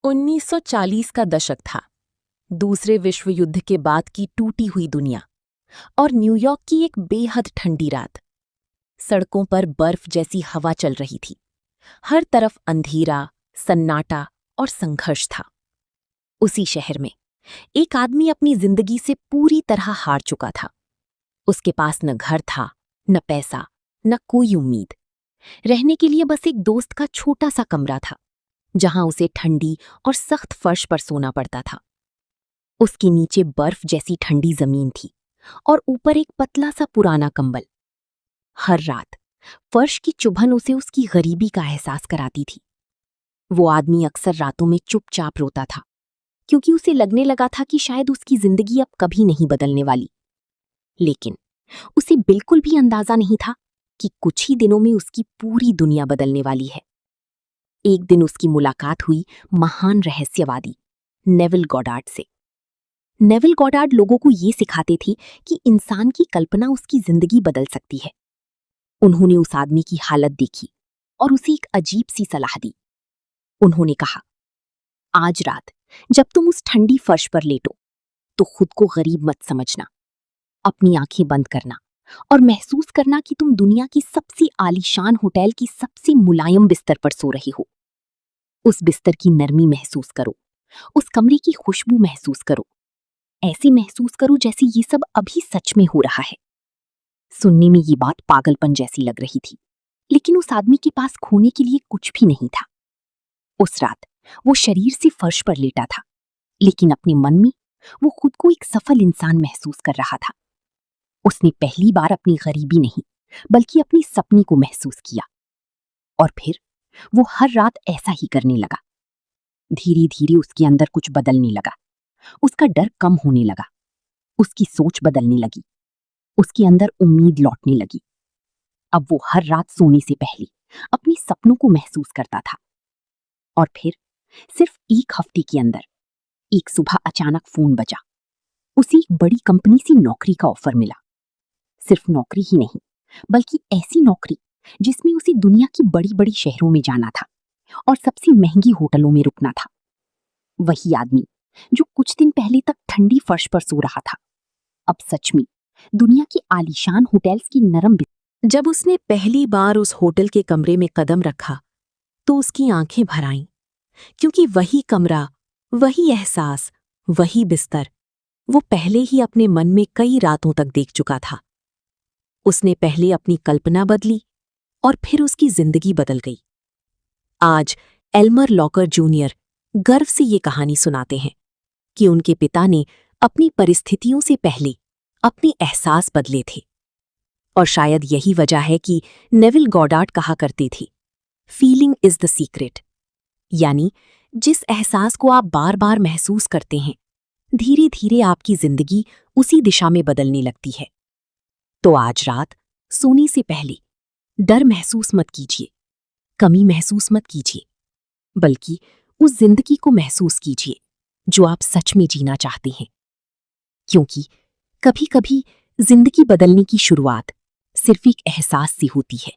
1940 का दशक था। दूसरे विश्व युद्ध के बाद की टूटी हुई दुनिया और न्यूयॉर्क की एक बेहद ठंडी रात। सड़कों पर बर्फ जैसी हवा चल रही थी। हर तरफ अंधेरा, सन्नाटा और संघर्ष था। उसी शहर में एक आदमी अपनी जिंदगी से पूरी तरह हार चुका था। उसके पास न घर था, न पैसा, न कोई उम्मीद। रहने के लिए बस एक दोस्त का छोटा सा कमरा था, जहां उसे ठंडी और सख्त फर्श पर सोना पड़ता था। उसके नीचे बर्फ जैसी ठंडी जमीन थी और ऊपर एक पतला सा पुराना कंबल। हर रात फर्श की चुभन उसे उसकी गरीबी का एहसास कराती थी। वो आदमी अक्सर रातों में चुपचाप रोता था, क्योंकि उसे लगने लगा था कि शायद उसकी जिंदगी अब कभी नहीं बदलने वाली। लेकिन उसे बिल्कुल भी अंदाजा नहीं था कि कुछ ही दिनों में उसकी पूरी दुनिया बदलने वाली है। एक दिन उसकी मुलाकात हुई महान रहस्यवादी नेविल गॉडार्ड से। नेविल गॉडार्ड लोगों को ये सिखाते थे कि इंसान की कल्पना उसकी जिंदगी बदल सकती है। उन्होंने उस आदमी की हालत देखी और उसे एक अजीब सी सलाह दी। उन्होंने कहा, आज रात जब तुम उस ठंडी फर्श पर लेटो तो खुद को गरीब मत समझना। अपनी आंखें बंद करना और महसूस करना कि तुम दुनिया की सबसे आलीशान होटल की सबसे मुलायम बिस्तर पर सो रही हो। उस बिस्तर की नरमी महसूस करो, उस कमरे की खुशबू महसूस करो। ऐसे महसूस करो जैसे ये सब अभी सच में हो रहा है। सुनने में ये बात पागलपन जैसी लग रही थी, लेकिन उस आदमी के पास खोने के लिए कुछ भी नहीं था। उस रात वो शरीर से फर्श पर लेटा था, लेकिन अपने मन में वो खुद को एक सफल इंसान महसूस कर रहा था। उसने पहली बार अपनी गरीबी नहीं, बल्कि अपनी सपने को महसूस किया। और फिर वो हर रात ऐसा ही करने लगा। धीरे धीरे उसके अंदर कुछ बदलने लगा। उसका डर कम होने लगा, उसकी सोच बदलने लगी, उसके अंदर उम्मीद लौटने लगी। अब वो हर रात सोने से पहले अपने सपनों को महसूस करता था। और फिर सिर्फ एक हफ्ते के अंदर एक सुबह अचानक फोन बजा। उसे एक बड़ी कंपनी से नौकरी का ऑफर मिला। सिर्फ नौकरी ही नहीं, बल्कि ऐसी नौकरी जिसमें उसे दुनिया की बड़ी बड़ी शहरों में जाना था और सबसे महंगी होटलों में रुकना था। वही आदमी जो कुछ दिन पहले तक ठंडी फर्श पर सो रहा था, अब सच में दुनिया की आलीशान होटल्स की नरम जब उसने पहली बार उस होटल के कमरे में कदम रखा तो उसकी आंखें भर आईं, क्योंकि वही कमरा, वही एहसास, वही बिस्तर वो पहले ही अपने मन में कई रातों तक देख चुका था। उसने पहले अपनी कल्पना बदली और फिर उसकी जिंदगी बदल गई। आज एल्मर लॉकर जूनियर गर्व से ये कहानी सुनाते हैं कि उनके पिता ने अपनी परिस्थितियों से पहले अपने एहसास बदले थे। और शायद यही वजह है कि नेविल गॉडार्ड कहा करते थे, फीलिंग इज द सीक्रेट। यानी जिस एहसास को आप बार बार महसूस करते हैं, धीरे धीरे आपकी जिंदगी उसी दिशा में बदलने लगती है। तो आज रात सोने से पहले डर महसूस मत कीजिए, कमी महसूस मत कीजिए, बल्कि उस जिंदगी को महसूस कीजिए जो आप सच में जीना चाहते हैं। क्योंकि कभी कभी जिंदगी बदलने की शुरुआत सिर्फ एक एहसास से होती है।